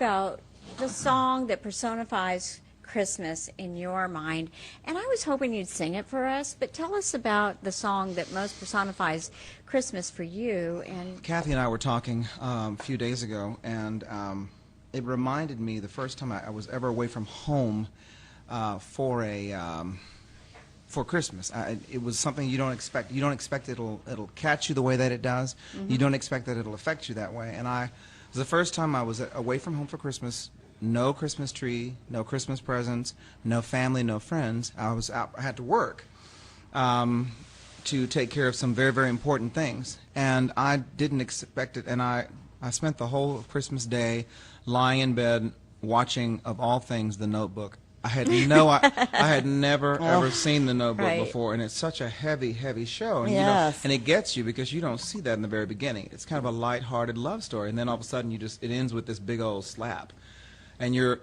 about the song that personifies Christmas in your mind, and I was hoping you'd sing it for us, but tell us about the song that most personifies Christmas for you. And Kathy and I were talking a few days ago, and it reminded me the first time I was ever away from home for Christmas. It was something you don't expect. You don't expect it'll catch you the way that it does. You don't expect that it'll affect you that way. And it was the first time I was away from home for Christmas. No Christmas tree, no Christmas presents, no family, no friends. I was out. I had to work to take care of some very, very important things, and I didn't expect it. And I spent the whole Christmas day lying in bed watching, of all things, The Notebook. I had I had never ever seen The Notebook before, and it's such a heavy, heavy show, and and it gets you because you don't see that in the very beginning. It's kind of a light-hearted love story, and then all of a sudden it ends with this big old slap. And you're,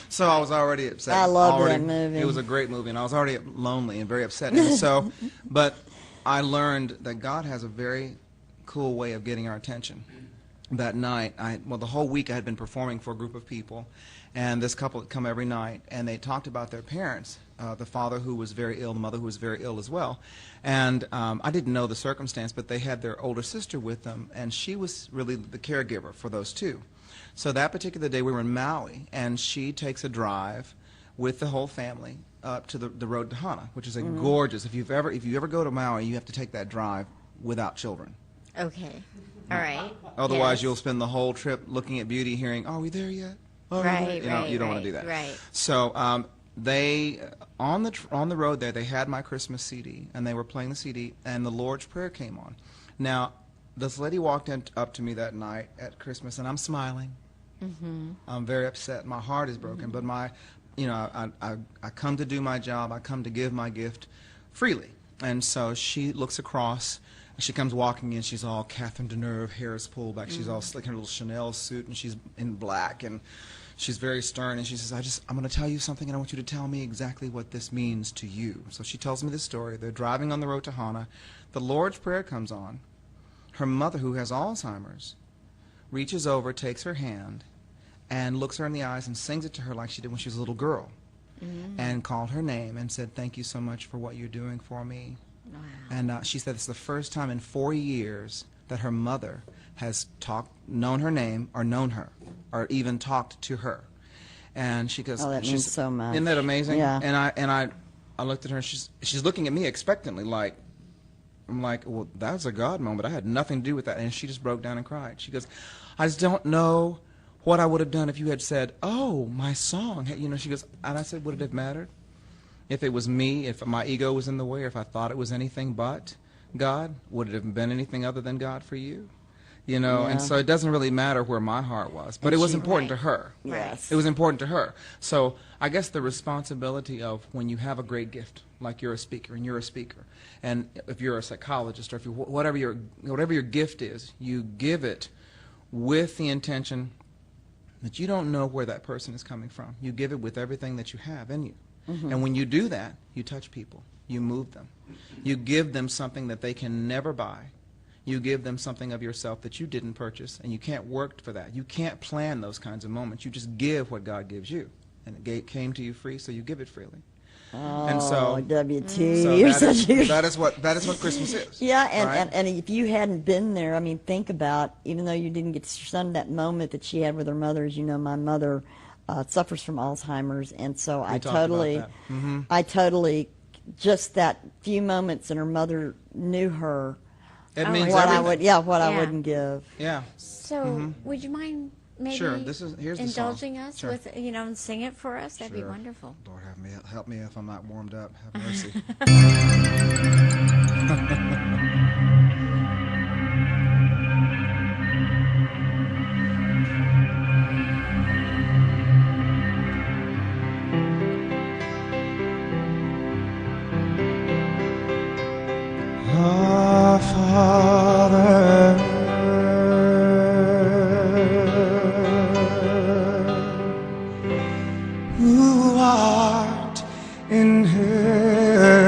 so I was already upset. I love that movie. It was a great movie, and I was already lonely and very upset. And so, but I learned that God has a very cool way of getting our attention. That night, the whole week I had been performing for a group of people, and this couple had come every night, and they talked about their parents, the father who was very ill, the mother who was very ill as well. And I didn't know the circumstance, but they had their older sister with them, and she was really the caregiver for those two. So that particular day we were in Maui, and she takes a drive with the whole family up to the road to Hana, which is a gorgeous. If you ever go to Maui, you have to take that drive without children. Okay, all right. Otherwise, you'll spend the whole trip looking at beauty, hearing, "Are we there yet?" Oh, you don't want to do that. Right. So they on the road there, they had my Christmas CD, and they were playing the CD, and the Lord's Prayer came on. Now, this lady walked up to me that night at Christmas, and I'm smiling. I'm very upset. My heart is broken, but I come to do my job. I come to give my gift freely. And so she looks across. She comes walking in. She's all Catherine Deneuve, hair is pulled back. She's all slick in her little Chanel suit, and she's in black, and she's very stern. And she says, I'm going to tell you something, and I want you to tell me exactly what this means to you. So she tells me this story. They're driving on the road to Hana. The Lord's Prayer comes on. Her mother, who has Alzheimer's, reaches over, takes her hand, and looks her in the eyes and sings it to her like she did when she was a little girl, and called her name and said, "Thank you so much for what you're doing for me." Wow. And she said it's the first time in 4 years that her mother has known her name, or known her, or even talked to her. And she goes, "Oh, that means so much." Isn't that amazing? Yeah. And I looked at her, and she's looking at me expectantly, like, I'm like, well, that was a God moment. I had nothing to do with that. And she just broke down and cried. She goes, "I just don't know what I would have done if you had said, 'Oh, my song.'" She goes, and I said, "Would it have mattered? If it was me, if my ego was in the way, or if I thought it was anything but God, would it have been anything other than God for you?" And so it doesn't really matter where my heart was, but it was important to her. Yes. It was important to her. So I guess the responsibility of when you have a great gift, like you're a speaker, and you're a speaker, and if you're a psychologist, or if whatever your gift is, you give it with the intention that you don't know where that person is coming from. You give it with everything that you have in you. And when you do that, you touch people. You move them. You give them something that they can never buy. You give them something of yourself that you didn't purchase, and you can't work for that. You can't plan those kinds of moments. You just give what God gives you. And it came to you free, so you give it freely. Oh, and so, WT, so that is what Christmas is. Yeah, right? and if you hadn't been there, I mean, think about, even though you didn't get to son that moment that she had with her mother. As you know, my mother suffers from Alzheimer's, and so I totally, just that few moments, and her mother knew her. It means what everything. I wouldn't give. Yeah. So, would you mind maybe here's indulging the us song. with, and sing it for us? That'd be wonderful. Lord, help me if I'm not warmed up. Have mercy. Our Father, who art in heaven,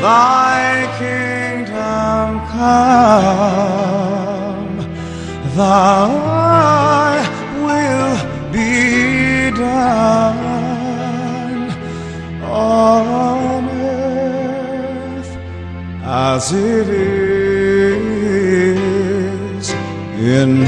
Thy kingdom come, thy will be done on earth as it is in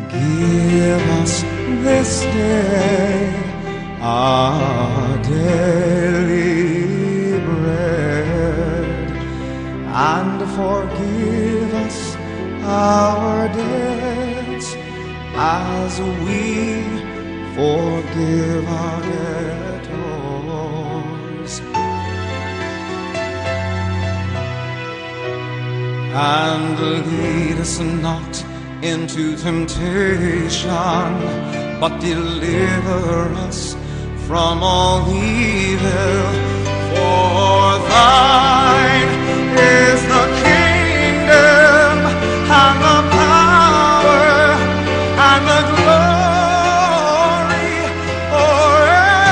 Give us this day our daily bread, and forgive us our debts as we forgive our debtors. And lead us not into temptation, but deliver us from all evil. For thine is the kingdom and the power and the glory forever.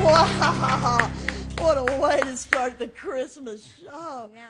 Wow, what a way to start the Christmas show. Now,